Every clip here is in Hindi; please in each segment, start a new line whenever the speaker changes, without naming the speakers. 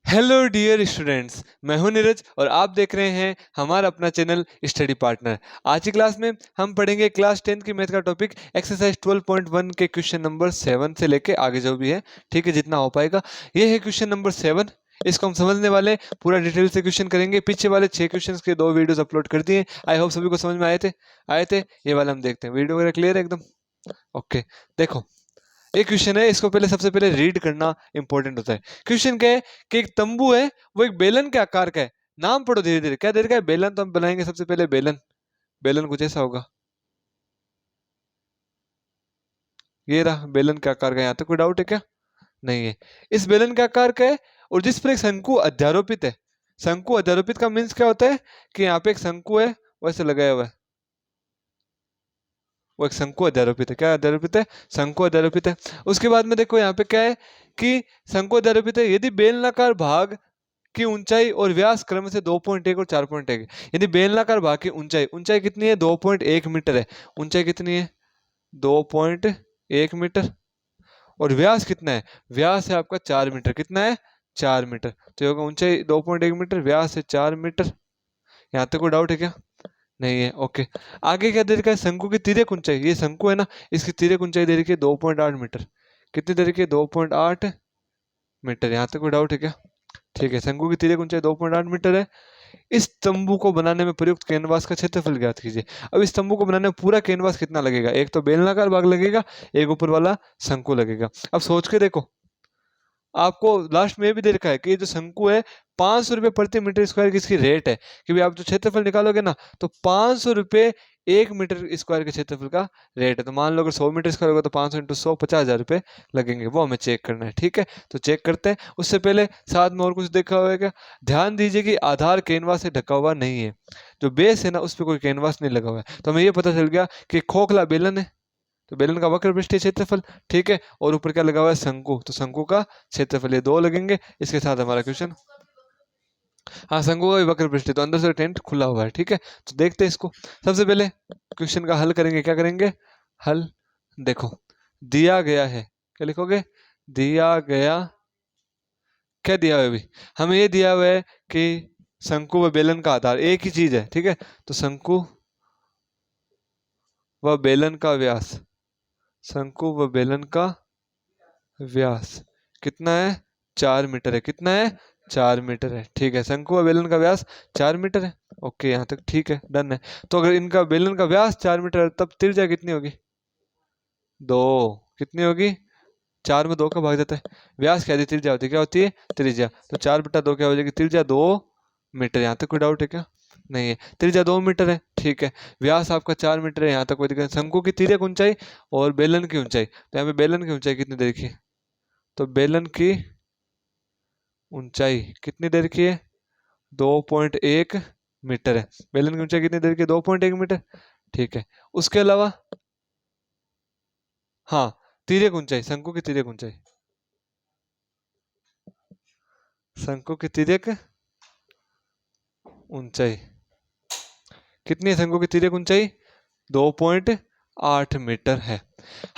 हेलो डियर स्टूडेंट्स, मैं हूं नीरज और आप देख रहे हैं हमारा अपना चैनल स्टडी पार्टनर। आज की क्लास में हम पढ़ेंगे क्लास 10 की मैथ का टॉपिक एक्सरसाइज 12.1 के क्वेश्चन नंबर 7 से लेके आगे जो भी है, ठीक है, जितना हो पाएगा। ये है क्वेश्चन नंबर 7। इसको हम समझने वाले पूरा डिटेल से क्वेश्चन करेंगे। पीछे वाले 6 क्वेश्चंस के 2 वीडियोस अपलोड कर दिए। आई होप सभी को समझ में आए थे। ये वाला हम देखते हैं। वीडियो वगैरह क्लियर है एकदम? ओके, देखो एक क्वेश्चन है, इसको पहले सबसे पहले रीड करना इंपॉर्टेंट होता है। क्वेश्चन क्या है कि एक तंबू है, वो एक बेलन के आकार का है। नाम पढ़ो धीरे धीरे। क्या दे रखा है? बेलन। तो हम बनाएंगे सबसे पहले बेलन। बेलन कुछ ऐसा होगा, ये रहा बेलन के आकार का। यहाँ तक कोई डाउट है क्या? नहीं है। इस बेलन के आकार का है और जिस पर एक शंकु अध्यारोपित है। शंकु अध्यारोपित का मीन्स क्या होता है कि यहाँ पे एक शंकु है, वैसे लगाया हुआ है। वो एक शंकु अध्यारोपित है। क्या अध्यारोपित है? शंकु अध्यारोपित है। उसके बाद में देखो यहाँ पे क्या है कि शंकु अध्यारोपित है यदि बेलनाकार भाग की ऊंचाई और व्यास क्रम से 2.1 और 4.1 है। यदि बेलनाकार भाग की ऊंचाई ऊंचाई कितनी है? 2.1 मीटर है। ऊंचाई कितनी है? 2.1 मीटर। और व्यास कितना है? व्यास है आपका 4 मीटर। कितना है? 4 मीटर। तो ये होगा ऊंचाई 2.1 मीटर, व्यास है 4 मीटर। यहाँ तक कोई डाउट है क्या? नहीं है। ओके, आगे क्या दे रखा है? शंकु की तिर्यक ऊंचाई। ये शंकु है ना, इसकी तिर्यक ऊंचाई दे रखी है 2.8 मीटर। कितनी दे रखी है? 2.8 मीटर। यहाँ तक कोई डाउट है क्या? ठीक है, शंकु की तिर्यक ऊंचाई 2.8 मीटर है। इस तंबू को बनाने में प्रयुक्त कैनवास का क्षेत्रफल ज्ञात कीजिए। अब इस तंबू को बनाने में पूरा कैनवास कितना लगेगा? एक तो बेलनाकार भाग लगेगा, एक ऊपर वाला शंकु लगेगा। अब सोच के देखो, आपको लास्ट में ये भी दे रखा है कि ये जो शंकु है 500 रुपये प्रति मीटर स्क्वायर की इसकी रेट है। कि भाई आप जो क्षेत्रफल निकालोगे ना, तो 500 रुपये 1 मीटर स्क्वायर के क्षेत्रफल का रेट है। तो मान लो अगर 100 मीटर स्क्वायर होगा तो 500 इंटू 100 50,000 रुपये लगेंगे। वो हमें चेक करना है, ठीक है। तो चेक करते हैं। उससे पहले साथ में और कुछ देखा होगा। ध्यान दीजिए कि आधार कैनवास से ढका हुआ नहीं है। जो बेस है ना, उस पर कोई कैनवास नहीं लगा हुआ है। तो हमें ये पता चल गया कि खोखला बेलन है, तो बेलन का वक्र पृष्ठीय क्षेत्रफल, ठीक है। और ऊपर क्या लगा हुआ है? शंकु। तो शंकु का क्षेत्रफल, ये 2 लगेंगे। इसके साथ हमारा क्वेश्चन। हाँ, शंकु का भी वक्र पृष्ठीय, तो अंदर से टेंट खुला हुआ है, ठीक है। तो देखते हैं इसको। सबसे पहले क्वेश्चन का हल करेंगे। क्या करेंगे? हल। देखो, दिया गया है, क्या लिखोगे? दिया गया। क्या दिया हुआ है? अभी हमें ये दिया हुआ है कि शंकु व बेलन का आधार एक ही चीज है, ठीक है। तो शंकु व बेलन का व्यास, शंकु व बेलन का व्यास कितना है? 4 मीटर है। कितना है? 4 मीटर है, ठीक है। शंकु व बेलन का व्यास 4 मीटर है। ओके, यहाँ तक ठीक है, डन है। तो अगर इनका बेलन का व्यास 4 मीटर है, तब त्रिज्या कितनी होगी? 2। कितनी होगी? 4 में 2 का भाग जाता है। व्यास क्या होती है? त्रिज्या होती है। क्या होती है? त्रिज्या। तो 4/2 क्या हो जाएगी? त्रिज्या 2 मीटर। यहाँ तक कोई डाउट है क्या? नहीं है। त्रिज्या 2 मीटर है, ठीक है। व्यास आपका 4 मीटर है। यहाँ तक कोई दिक्कत नहीं। शंकु की तिर्यक ऊंचाई और बेलन की ऊंचाई, तो यहाँ पे बेलन की ऊंचाई कितनी देखिए, तो बेलन की ऊंचाई कितनी देर की है? 2.1 मीटर है। बेलन की ऊंचाई कितनी देर की है? 2.1 मीटर, ठीक है। उसके अलावा हाँ, तिर्यक ऊंचाई, शंकु की तिर्यक ऊंचाई, शंकु की तिर्यक ऊंचाई कितनी है? शंकु की तिर्यक ऊंचाई 2.8 मीटर है।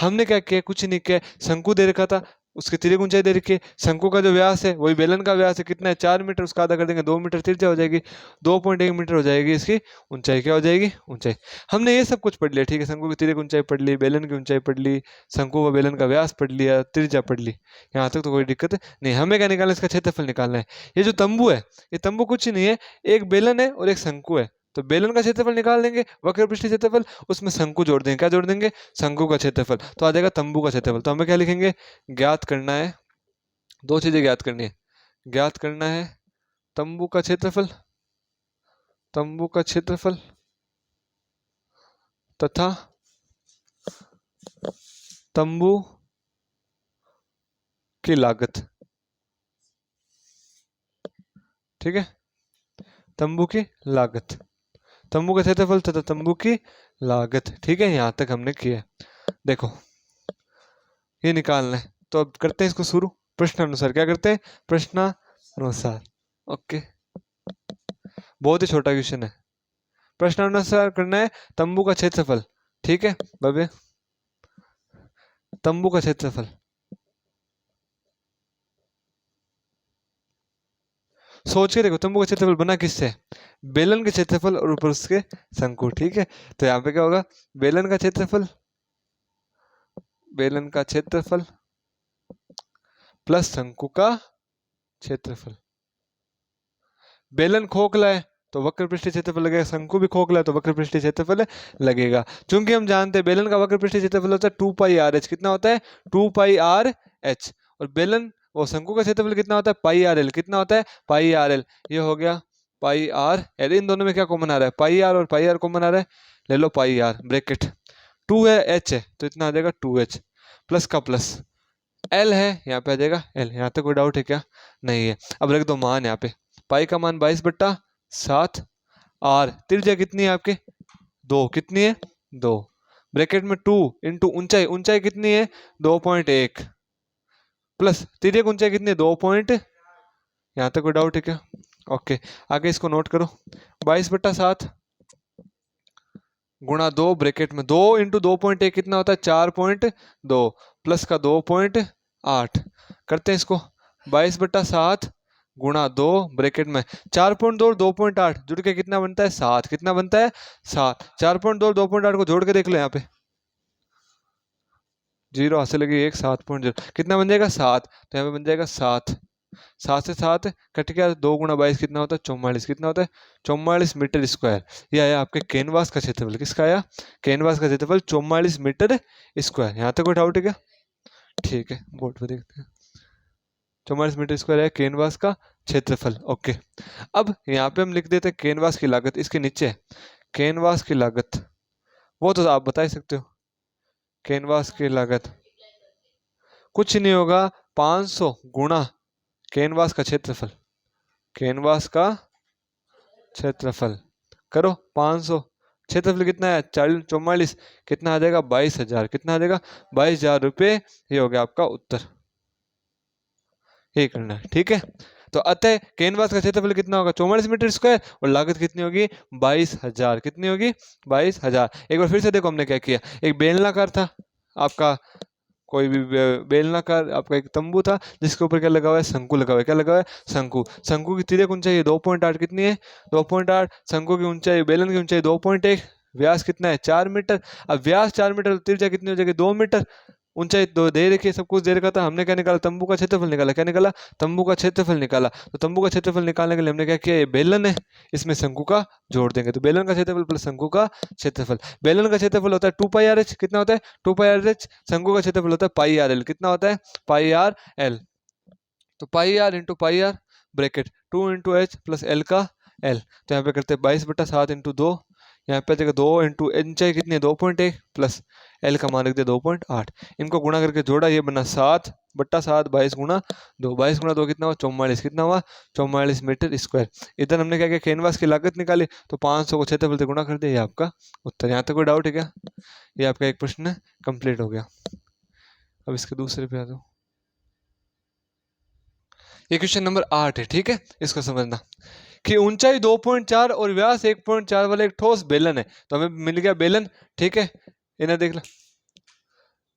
हमने क्या किया? कुछ नहीं किया। शंकु दे रखा था, उसकी तिर्यक ऊंचाई दे रखी है। शंकु का जो व्यास है वही बेलन का व्यास है। कितना है? 4 मीटर। उसका आधा कर देंगे, 2 मीटर तिरछा हो जाएगी। 2.1 मीटर हो जाएगी इसकी ऊंचाई। क्या हो जाएगी? ऊंचाई। हमने ये सब कुछ पढ़ लिया, ठीक है। शंकु की तिर्यक ऊंचाई पढ़ ली, बेलन की ऊंचाई पढ़ ली, शंकु व बेलन का व्यास पढ़ लिया, त्रिज्या पढ़ ली। यहाँ तक तो कोई दिक्कत नहीं। हमें क्या निकालना है? इसका क्षेत्रफल निकालना है। ये जो तंबू है, ये तंबू कुछ नहीं है, एक बेलन है और एक शंकु है। तो बेलन का क्षेत्रफल निकाल देंगे, वक्र पृष्ठीय क्षेत्रफल, उसमें शंकु जोड़ देंगे। क्या जोड़ देंगे? शंकु का क्षेत्रफल। तो आ जाएगा तंबू का क्षेत्रफल। तो हमें क्या लिखेंगे? ज्ञात करना है, 2 चीजें ज्ञात करनी है। ज्ञात करना है तंबू का क्षेत्रफल, तंबू का क्षेत्रफल तथा तंबू की लागत, ठीक है। तंबू की लागत, तंबू का क्षेत्रफल तथा तंबू की लागत, ठीक है। यहां तक हमने किया। देखो, ये निकालना है, तो अब करते हैं इसको शुरू। प्रश्न अनुसार क्या करते हैं? प्रश्न अनुसार। ओके, बहुत ही छोटा क्वेश्चन है। प्रश्न अनुसार करना है तंबू का क्षेत्रफल, ठीक है भव्य। तंबू का क्षेत्रफल, सोच के देखो, तंबू का क्षेत्रफल बना किससे? बेलन के क्षेत्रफल और ऊपर उसके शंकु, ठीक है। तो यहाँ पे क्या होगा, बेलन का क्षेत्रफल, बेलन का क्षेत्रफल प्लस शंकु का क्षेत्रफल। बेलन खोखला है तो वक्र पृष्ठीय क्षेत्रफल लगेगा, शंकु भी खोखला है तो वक्र पृष्ठीय क्षेत्रफल लगेगा। चूंकि हम जानते हैं बेलन का वक्र पृष्ठीय क्षेत्रफल होता है 2πr(h), कितना होता है 2πr(h), और बेलन वो शंकु का क्षेत्रफल कितना होता है πrl, कितना होता है πrl। ये हो गया πrl, इन दोनों में क्या कॉमन आ रहा है, πr और πr कॉमन आ रहा है, ले लो πr ब्रैकेट, 2 है h है तो इतना आ जाएगा 2h, प्लस का प्लस l है, यहाँ पे आ जाएगा l। यहाँ तक कोई डाउट है क्या? नहीं है। अब रख दो मान यहाँ पे, पाई का मान 22/7, r त्रिज्या कितनी है आपके 2, कितनी है 2, ब्रैकेट में 2 इंटू ऊंचाई, ऊंचाई कितनी है 2.1, प्लस त्रिज्या की ऊंचाई कितनी है 2 पॉइंट, यहाँ तक कोई डाउट है क्या? ओके, आगे इसको नोट करो, 22/7 गुणा 2 ब्रैकेट में 2 इंटू 2.1 कितना होता है 4.2, प्लस का 2.8, करते हैं इसको 22/7 गुणा 2 ब्रैकेट में 4.2 और 2.8 जुड़ के कितना बनता है 7, कितना बनता है 7, 4.2 और 2.8 को जोड़ के देख लो, यहाँ पे 0 हासिल लगी 1, 7.0 कितना बन जाएगा 7, तो यहाँ पे बन जाएगा 7, 7 से 7 कट गया, 2 गुणा 22 कितना होता है 44, कितना होता है 44 मीटर स्क्वायर। यह आया आपके कैनवास का क्षेत्रफल, किसका आया कैनवास का क्षेत्रफल 44 मीटर स्क्वायर। यहाँ तक कोई डाउट है क्या? ठीक है, बोर्ड पे देखते हैं, 44 मीटर स्क्वायर है कैनवास का क्षेत्रफल। ओके, अब यहाँ पे हम लिख देते हैं कैनवास की लागत, इसके नीचे कैनवास की लागत, वो तो आप बता ही सकते हो, कैनवास की लागत कुछ नहीं होगा 500 गुणा कैनवास का क्षेत्रफल, कैनवास का क्षेत्रफल करो 500, क्षेत्रफल कितना है 44, कितना आ जाएगा 22,000, कितना आ जाएगा 22,000 रुपये। ये हो गया आपका उत्तर, ये करना है, ठीक है। तो अतः कैनवास का क्षेत्रफल कितना होगा 44 मीटर स्क्वायर और लागत कितनी होगी 22,000, कितनी होगी 22,000। एक बार फिर से देखो हमने क्या किया, एक बेलनाकार था आपका, कोई भी बेलनाकार आपका एक तंबू था जिसके ऊपर क्या लगा हुआ है शंकु लगा हुआ है, क्या लगा हुआ है शंकु। शंकु की तिर्यक ऊंचाई 2.8, कितनी है 2.8, शंकु की ऊंचाई, बेलन की ऊंचाई 2.1, व्यास कितना है 4 मीटर। अब व्यास 4 मीटर, तिर्यक कितनी हो जाएगी 2 मीटर, ऊंचाई दो दे रखी है, सब कुछ दे रखा था, हमने क्या निकाला तंबू का क्षेत्रफल निकाला, क्या निकाला तंबू का क्षेत्रफल निकाला। तो तंबू का क्षेत्रफल निकालने के लिए हमने क्या किया, ये बेलन है इसमें शंकु का जोड़ देंगे, तो बेलन का क्षेत्रफल प्लस शंकु का क्षेत्रफल। बेलन का क्षेत्रफल होता है 2πr(h), कितना होता है 2πr(h), शंकु का क्षेत्रफल होता है πrl, कितना होता है πrl। तो πr into πr bracket 2 into h plus l का l, तो यहाँ पे करते हैं 22/7 इंटू 2, यहाँ पे देखो 2 इंटू ऊंचाई कितनी है 2.1 प्लस l का मान रख दिया 2.8, इनको गुणा करके जोड़ा, ये बना 7/7, 22 गुणा 2, 22 गुणा 2 कितना हुआ 44, कितना हुआ 44 मीटर स्क्वायर। इधर हमने क्या किया कैनवास की लागत निकाली, तो 500 को क्षेत्रफल से गुणा कर दिया, ये आपका उत्तर। यहाँ तक कोई डाउट है क्या? ये आपका एक प्रश्न कंप्लीट हो गया। अब इसके दूसरे पे आ जाओ, ये क्वेश्चन नंबर 8 है, ठीक है। इसको समझना कि ऊंचाई 2.4 और व्यास 1.4 वाला एक ठोस बेलन है, तो हमें मिल गया बेलन, ठीक है। इन्हें देख लो,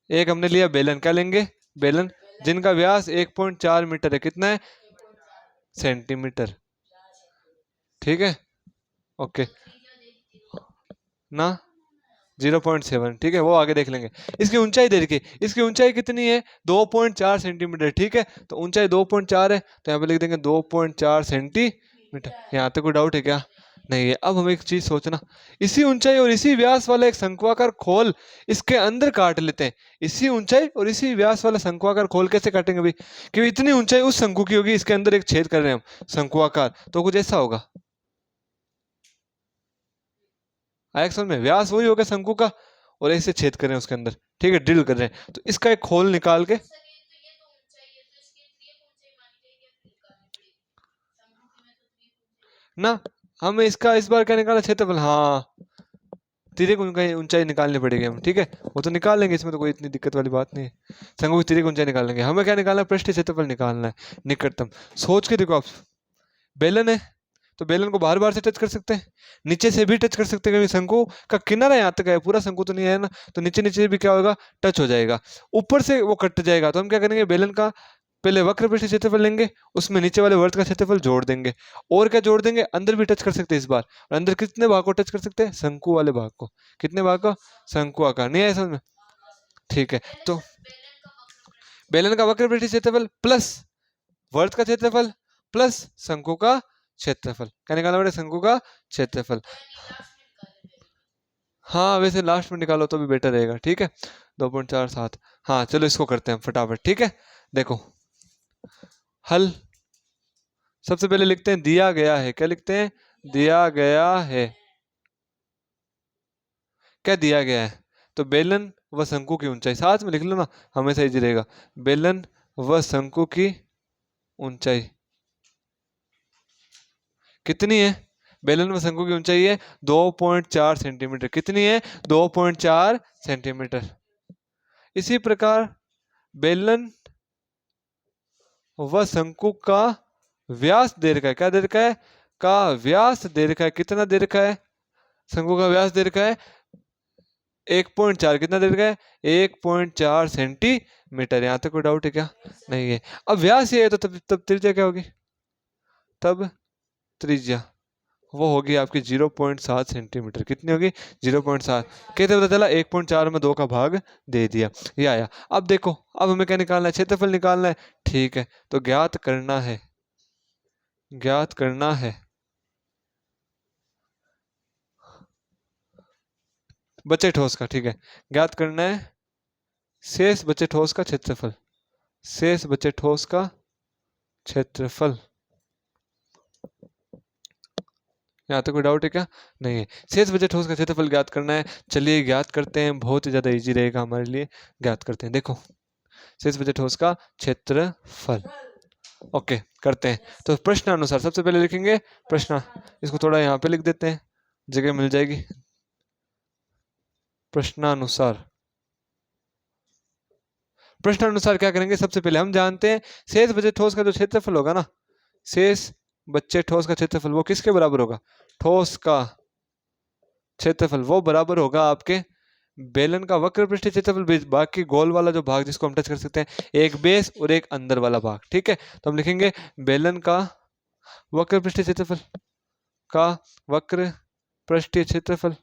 एक हमने लिया बेलन, क्या लेंगे बेलन जिनका व्यास 1.4 मीटर है, कितना है सेंटीमीटर, ठीक है। ओके ना 0.7, ठीक है, वो आगे देख लेंगे। इसकी ऊंचाई दे रखी, इसकी ऊंचाई कितनी है 2.4 सेंटीमीटर, ठीक है। तो ऊंचाई 2.4 है, तो यहाँ पे लिख देंगे 2.4 सेंटीमीटर। यहाँ तक कोई डाउट है क्या? नहीं है। अब हम एक चीज सोचना, इसी ऊंचाई और इसी व्यास वाला एक शंक्वाकार खोल इसके अंदर काट लेते हैं, इसी ऊंचाई और इसी व्यास वाला शंक्वाकार खोल कैसे काटेंगे भाई, कि इतनी ऊंचाई उस शंकु की होगी, इसके अंदर एक छेद कर रहे हैं हम शंक्वाकार, तो कुछ ऐसा होगा, आया समझ में, व्यास वही होगा शंकु का और ऐसे छेद कर रहे हैं उसके अंदर, ठीक है, ड्रिल कर रहे हैं, तो इसका एक खोल निकाल के ना हमें इसका इस बार क्या निकाला क्षेत्रफल, हाँ तिर्यक ऊंचाई निकालनी पड़ेगी हम, ठीक है, वो तो निकाल लेंगे, इसमें तो कोई इतनी दिक्कत वाली बात नहीं है। शंकु की तिर्यक ऊंचाई निकाल लेंगे, हमें क्या निकालना है पृष्ठीय क्षेत्रफल निकालना है, निकटतम। सोच के देखो आप, बेलन है तो बेलन को बार बार से टच कर सकते हैं, नीचे से भी टच कर सकते हैं, क्योंकि शंकु का किनारा यहाँ तक है, पूरा शंकु तो नहीं है ना, तो नीचे नीचे भी क्या होगा टच हो जाएगा, ऊपर से वो कट जाएगा, तो हम क्या करेंगे बेलन का पहले वक्र पृष्ठ क्षेत्रफल लेंगे, उसमें नीचे वाले वर्त का क्षेत्रफल जोड़ देंगे, और क्या जोड़ देंगे, अंदर भी टच कर सकते हैं इस बार। और अंदर कितने भाग को टच कर सकते हैं, शंकु वाले भाग को। कितने भाग को, शंकु आकार। नहीं आया समझ में, ठीक है। तो बेलन का वक्र पृष्ठ क्षेत्रफल प्लस वर्त का क्षेत्रफल प्लस शंकु का क्षेत्रफल, क्या निकालना पड़ेगा, शंकु का क्षेत्रफल। हाँ वैसे लास्ट में निकालो तो भी बेटर रहेगा, ठीक है। 2.47। हाँ चलो इसको करते हैं फटाफट, ठीक है। देखो हल सबसे पहले लिखते हैं दिया गया है, क्या लिखते हैं, दिया गया है। क्या दिया गया है, तो बेलन व शंकु की ऊंचाई, साथ में लिख लो ना, हमेशा इजी रहेगा। बेलन व शंकु की ऊंचाई कितनी है, बेलन व शंकु की ऊंचाई है 2.4 सेंटीमीटर। कितनी है, 2.4 सेंटीमीटर। इसी प्रकार बेलन व शंकु का व्यास दे रखा है, क्या दे रखा है, का व्यास दे रखा है। कितना दे रखा है, शंकु का व्यास दे रखा है 1.4। कितना दे रखा है, 1.4 सेंटीमीटर। यहाँ तक कोई डाउट है क्या, नहीं है। अब व्यास ये है तो तब त्रिज्या क्या होगी, तब त्रिज्या वो होगी आपकी 0.7 सेंटीमीटर। कितनी होगी, 0.7। कैसे पता चला, 1.4 में 2 का भाग दे दिया, ये आया। अब देखो अब हमें क्या निकालना है, क्षेत्रफल निकालना है, ठीक है। तो ज्ञात करना है, ज्ञात करना है बचे ठोस का, ठीक है। ज्ञात करना है शेष बचे ठोस का क्षेत्रफल, शेष बचे ठोस का क्षेत्रफल। यहाँ तक कोई डाउट है क्या, नहीं है। शेष बचे ठोस का क्षेत्रफल ज्ञात करना है, चलिए ज्ञात करते हैं, बहुत ही ज्यादा इजी रहेगा हमारे लिए। ज्ञात करते हैं, देखो शेष बचे ठोस का क्षेत्रफल, ओके करते हैं। तो प्रश्नानुसार सबसे पहले लिखेंगे प्रश्न, इसको थोड़ा यहाँ पे लिख देते हैं, जगह मिल जाएगी। प्रश्नानुसार, प्रश्नानुसार क्या करेंगे, सबसे पहले हम जानते हैं शेष बचे ठोस का जो क्षेत्रफल होगा ना, शेष बच्चे ठोस का क्षेत्रफल वो किसके बराबर होगा, ठोस का क्षेत्रफल वो बराबर होगा आपके बेलन का वक्र पृष्ठ क्षेत्रफल, बाकी गोल वाला जो भाग जिसको हम टच कर सकते हैं, एक बेस और एक अंदर वाला भाग, ठीक है। तो हम लिखेंगे बेलन का वक्र पृष्ठ क्षेत्रफल, का वक्र पृष्ठीय क्षेत्रफल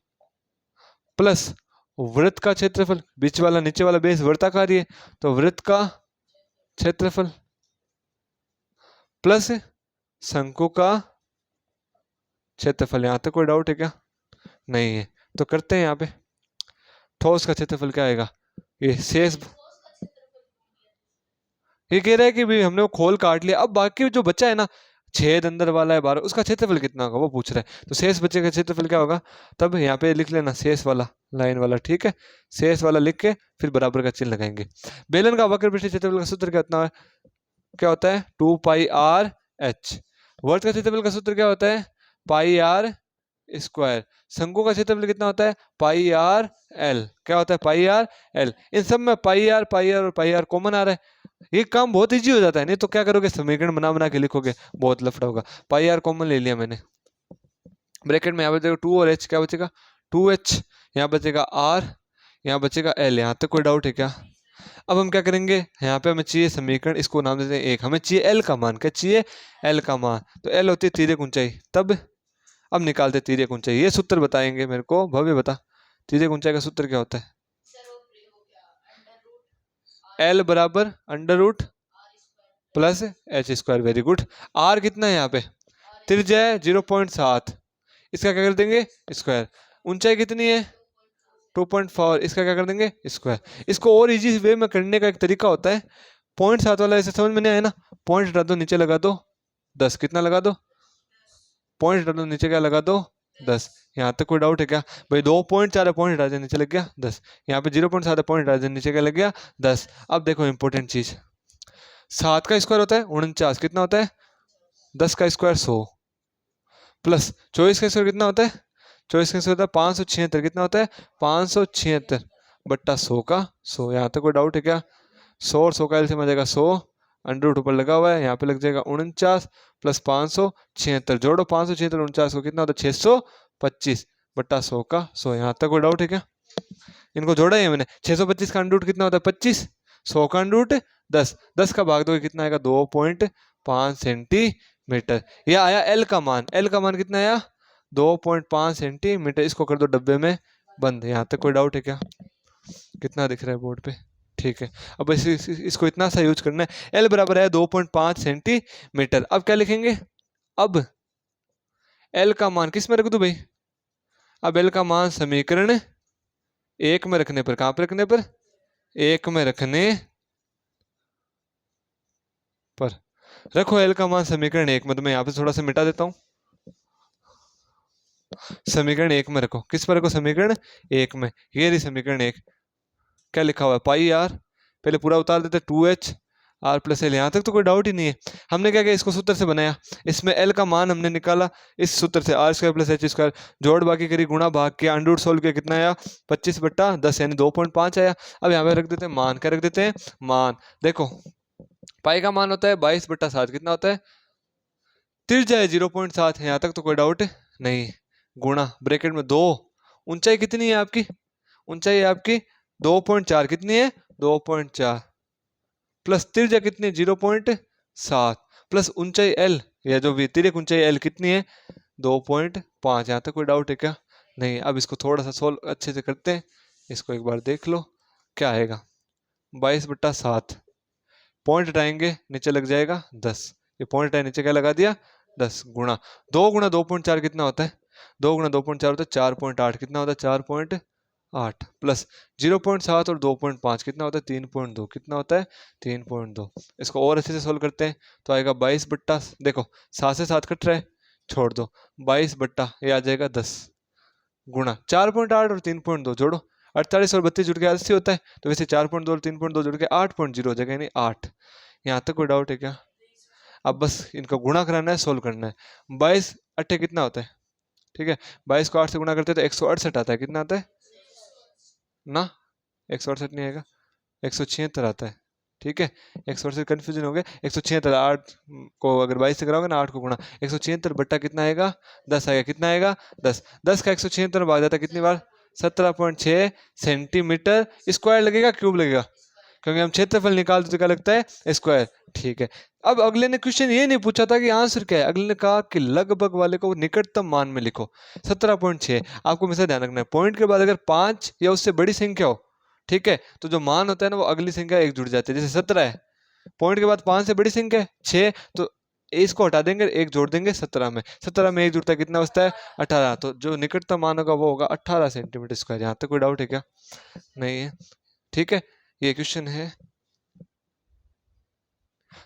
प्लस वृत्त का क्षेत्रफल, बीच वाला नीचे वाला बेस वृत्ताकार है, तो वृत्त का क्षेत्रफल प्लस शंकु का क्षेत्रफल। यहां तक कोई डाउट है क्या, नहीं है। तो करते हैं यहाँ पे, ठोस का क्षेत्रफल क्या आएगा, ये शेष, ये कह रहा है कि भाई हमने वो खोल काट लिया, अब बाकी जो बचा है ना, छेद अंदर वाला है 12, उसका क्षेत्रफल कितना होगा वो पूछ रहा है। तो शेष बचे का क्षेत्रफल क्या होगा, तब यहाँ पे लिख लेना शेष वाला लाइन वाला, ठीक है। शेष वाला लिख के फिर बराबर का चिन्ह लगाएंगे। बेलन का वक्र पृष्ठ क्षेत्रफल का सूत्र क्या होता है 2πr/h। वर्त का क्षेत्रफल का सूत्र क्या होता है πr²। शंकु का क्षेत्रफल कितना होता है πr/l। क्या होता है πr/l। इन सब में πr और πr कॉमन आ रहा है, ये काम बहुत इजी हो जाता है। नहीं तो क्या करोगे, समीकरण बना बना के लिखोगे, बहुत लफड़ा होगा। πr कॉमन ले लिया मैंने, ब्रैकेट में यहाँ बचेगा 2 और h क्या बचेगा 2h, यहाँ बचेगा r, यहाँ बचेगा l। यहाँ तक कोई डाउट है क्या। अब हम क्या करेंगे, यहाँ पे हमें चाहिए समीकरण, इसको नाम देते हैं 1। हमें चाहिए l का मान, क्या चाहिए l का मान, तो l होती है तिर्यक ऊंचाई। तब अब निकालते तिर्यक ऊंचाई, ये सूत्र बताएंगे मेरे को, भव्य बता तिर्यक ऊंचाई का सूत्र क्या होता है, l बराबर √ plus h²। Very good. r कितना है यहाँ पे, त्रिज्या है 0.7, इसका क्या कर देंगे स्क्वायर। ऊंचाई कितनी है 2.4, इसका क्या कर देंगे स्क्वायर। इसको और इजी वे में करने का एक तरीका होता है, 0.7 वाला ऐसे समझ में नहीं आया ना, पॉइंट हटा दो, नीचे लगा दो 10। कितना लगा दो, पॉइंट हटा दो, नीचे क्या लगा दो 10। यहाँ तक कोई डाउट है क्या, भाई 2.4 पॉइंट हटा दे, नीचे लग गया 10। यहाँ पे 0.7 पॉइंट हटा दे, नीचे क्या लग गया 10। अब देखो इंपॉर्टेंट चीज, 7 का स्क्वायर होता है 49, कितना होता है 10 का स्क्वायर 100, प्लस 24 का स्क्वायर कितना होता है 24 का स्क्वायर होता है 576, कितना होता है 576 बट्टा 100 का 100। यहाँ तक कोई डाउट है क्या, 100 और 100 का एलसीएम आ जाएगा 100, अंडर ऊपर लगा हुआ है, यहाँ पे लग जाएगा 49 प्लस 576, जोड़ो 576 49 को, कितना होता है 625 बट्टा 100 का 100। यहाँ तक कोई डाउट है क्या, इनको जोड़ा है मैंने। 625 का अंडर रूट कितना होता है 25, 100 का अंडर रूट 10, 10 का भाग दोगे कितना आएगा 2.5 सेंटीमीटर। यह आया एल का मान, एल का मान कितना आया 2.5 सेंटीमीटर। इसको कर दो डब्बे में बंद। यहाँ तक कोई डाउट है क्या? कितना दिख रहा है बोर्ड पे? ठीक है, अब इसको इतना सा यूज करना है। एल बराबर है 2.5 सेंटीमीटर। अब क्या लिखेंगे? अब एल का मान किस में रख दूं भाई? अब एल का मान समीकरण 1 में रखने पर, कहां पर रखने पर? 1 में रखने पर रखो एल का मान समीकरण 1 में। तो मैं यहाँ पे थोड़ा सा मिटा देता हूं। समीकरण 1 में रखो, किस पर रखो? समीकरण 1 में। ये रही समीकरण 1। क्या लिखा हुआ है? पाई आर, पहले पूरा उतार देते 2h आर प्लस एल। यहाँ तक तो कोई डाउट ही नहीं है। हमने क्या किया, इसको सूत्र से बनाया। इसमें एल का मान हमने निकाला इस सूत्र से, R square plus H square, जोड़ बाकी करी, गुणा भाग किया, अंडर रूट सोल्व किया, कितना आया 25/10 यानी 2.5 आया। अब यहाँ पे रख देते हैं मान। क्या रख देते हैं? मान। देखो पाई का मान होता है 22/7, कितना होता है? त्रिज्या है 0.7 है। यहाँ तक तो कोई डाउट नहीं। गुणा ब्रैकेट में 2, ऊंचाई कितनी है आपकी? ऊंचाई है आपकी 2.4, कितनी है 2.4, प्लस त्रिज्या कितनी है 0.7, प्लस ऊंचाई एल, या जो व्यतिरिक्त ऊंचाई एल कितनी है 2.5। यहाँ तक कोई डाउट है क्या? नहीं। अब इसको थोड़ा सा सोल्व अच्छे से करते हैं। इसको एक बार देख लो क्या आएगा। 22/7, पॉइंट हटाएंगे नीचे लग जाएगा 10। ये पॉइंट है नीचे क्या लगा दिया 10, गुणा 2 गुणा 2.4 कितना होता है? 2 गुणा 2.4 होता है 4.8, कितना होता है 4.8, प्लस 0.7 और 2.5 कितना होता है 3.2, कितना होता है 3.2। इसको और अच्छे से सोल्व करते हैं तो आएगा 22 देखो 7 से 7 कट रहा है, छोड़ दो, 22 ये आ जाएगा 10, गुणा 4.8 और 3.2 जोड़ो, 48 और 32 जुड़ के 80 होता है। तो वैसे 4.2 और 3.2 जुड़ के 8.0 हो जाएगा, यानी 8। यहाँ तक कोई डाउट है क्या? अब बस इनको गुणा कराना है, सोल्व करना है। 22 अट्ठे कितना होता है? ठीक है, 22 को 8 से गुणा करते हैं तो 168 आता है। कितना आता है ना? 168 नहीं आएगा, 176 आता है। ठीक है, 168 कंफ्यूजन हो गया। 176, 8 को अगर 22 से कराओगे ना, 8 को गुणा 176 बट्टा कितना आएगा 10 आएगा। कितना आएगा 10। 10 का 176 में भाग जाता है कितनी बार? 17.6 सेंटीमीटर स्क्वायर लगेगा, क्यूब लगेगा, क्योंकि हम क्षेत्रफल निकालते तो क्या लगता है स्क्वायर। ठीक है, अब अगले ने क्वेश्चन ये नहीं पूछा था कि आंसर क्या है, अगले ने कहा कि लगभग वाले को निकटतम मान में लिखो 17.6। आपको हमेशा ध्यान रखना है पॉइंट के बाद अगर 5 या उससे बड़ी संख्या हो, ठीक है, तो जो मान होता है ना वो अगली संख्या एक जुड़ जाती है। जैसे 17 है, पॉइंट के बाद 5 से बड़ी संख्या है 6, तो इसको हटा देंगे, एक जोड़ देंगे 17 में, 17 में एक जुड़ता है कितना बचता है 18। तो जो निकटतम मान होगा वो होगा 18 सेंटीमीटर स्क्वायर। यहाँ तक कोई डाउट है क्या? नहीं है। ठीक है, ये क्वेश्चन है।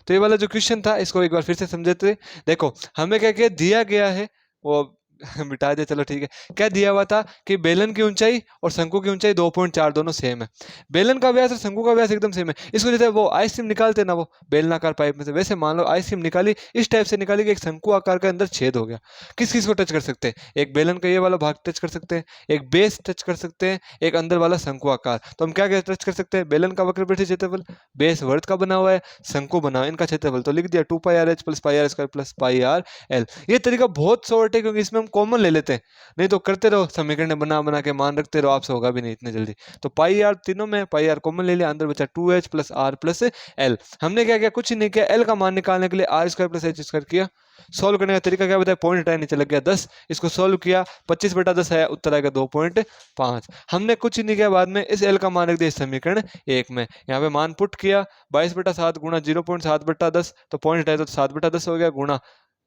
तो ये वाला जो क्वेश्चन था इसको एक बार फिर से समझते। देखो हमें क्या क्या दिया गया है वो मिटा दे, चलो ठीक है। क्या दिया हुआ था कि बेलन की ऊंचाई और शंकु की ऊंचाई 2.4 दोनों सेम है। बेलन का व्यास और शंकु का व्यास एकदम सेम है। इसको जैसे वो आइसक्रीम निकालते ना वो बेलनाकार पाइप में से, वैसे मान लो आइसक्रीम निकाली, इस टाइप से निकाली कि एक शंकु आकार के अंदर छेद हो गया। किस किस को टच कर सकते हैं? एक बेलन का ये वाला भाग टच कर सकते हैं, एक बेस टच कर सकते हैं, एक अंदर वाला शंकु आकार। तो हम क्या क्या टच कर सकते हैं? बेलन का वक्रपृष्ठीय क्षेत्रफल, बेस वर्त का बना हुआ है, शंकु बना हुआ है, इनका क्षेत्रफल तो लिख दिया 2πrh + πr² + πrl। ये तरीका बहुत शॉर्ट है क्योंकि इसमें हम कॉमन ले लेते हैं, नहीं तो करते रहो समीकरण बना बना के मान रखते रहो, आपसे होगा भी नहीं इतने जल्दी। तो पाई आर तीनों में पाई आर कॉमन ले लिया, अंदर बचा 2h + r + l। हमने क्या किया? कुछ नहीं किया, एल का मान निकालने के लिए r² + h² किया। सोल्व करने का तरीका क्या बताया? पॉइंट हटाया, नीचे लग गया 10, इसको सोल्व किया 25/10 आया, उत्तर आएगा 2.5। हमने कुछ नहीं किया, बाद में इस एल का मान रख दिया समीकरण 1 में। यहाँ पे मान पुट किया 22/7 गुणा 0.7/10, तो पॉइंट हटाया तो 7/10 हो गया, गुणा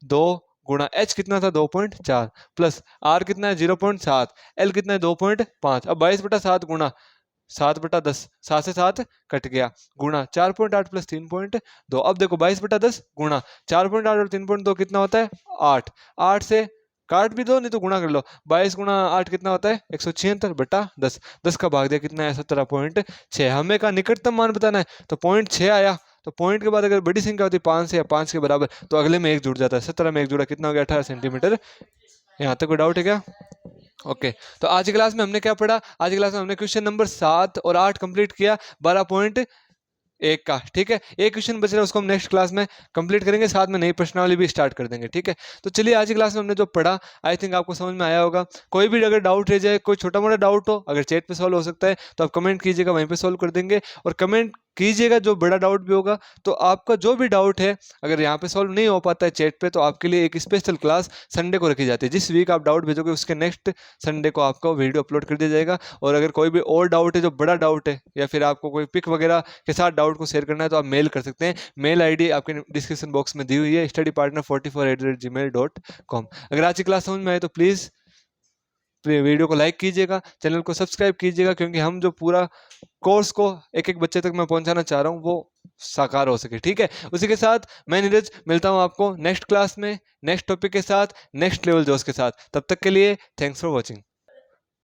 2 गुणा h कितना था 2.4, प्लस r कितना है 0.7, l कितना है 2.5। अब 22/7 गुणा 7/10, 7 से 7 कट गया, गुणा 4.8 + 3.2। अब देखो 22/10 गुणा 4.8 और 3.2 कितना होता है 8। 8 से काट भी दो, नहीं तो गुणा कर लो। 22 गुणा 8 कितना होता है 176/10। 10 का भाग दिया कितना है 17.6। हमें का निकटतम मान बताना है, तो 0.6 आया। तो पॉइंट के बाद अगर बड़ी संख्या होती है 5 से या 5 के बराबर, तो अगले में एक जुड़ जाता है। 17 में एक जुड़ा, कितना हो गया 18 सेंटीमीटर। यहाँ तक कोई डाउट है क्या? ओके तो आज की क्लास में हमने क्या पढ़ा? आज की क्लास में हमने क्वेश्चन नंबर 7 और 8 कंप्लीट किया 12.1 का। ठीक है, एक क्वेश्चन बच रहा है, उसको हम नेक्स्ट क्लास में कंप्लीट करेंगे, साथ में नई प्रश्नावली भी स्टार्ट कर देंगे। ठीक है, तो चलिए आज की क्लास में हमने जो पढ़ा आई थिंक आपको समझ में आया होगा। कोई भी अगर डाउट रह जाए, कोई छोटा मोटा डाउट हो, अगर चैट पे सॉल्व हो सकता है तो आप कमेंट कीजिएगा, वहीं पे सॉल्व कर देंगे। और कमेंट कीजिएगा, जो बड़ा डाउट भी होगा। तो आपका जो भी डाउट है अगर यहाँ पे सॉल्व नहीं हो पाता है चैट पे, तो आपके लिए एक स्पेशल क्लास संडे को रखी जाती है। जिस वीक आप डाउट भेजोगे उसके नेक्स्ट संडे को आपका वीडियो अपलोड कर दिया जाएगा। और अगर कोई भी और डाउट है जो बड़ा डाउट है, या फिर आपको कोई पिक वगैरह के साथ डाउट को शेयर करना है, तो आप मेल कर सकते हैं। मेल आईडी आपके डिस्क्रिप्शन बॉक्स में दी हुई है, studypartner44@gmail.com। अगर आज की क्लास समझ में आए तो प्लीज़ वीडियो को लाइक कीजिएगा, चैनल को सब्सक्राइब कीजिएगा, क्योंकि हम जो पूरा कोर्स को एक एक बच्चे तक मैं पहुंचाना चाह रहा हूं वो साकार हो सके। ठीक है, उसी के साथ मैं नीरज मिलता हूं आपको नेक्स्ट क्लास में, नेक्स्ट टॉपिक के साथ, नेक्स्ट लेवल जोश के साथ। तब तक के लिए थैंक्स फॉर वॉचिंग।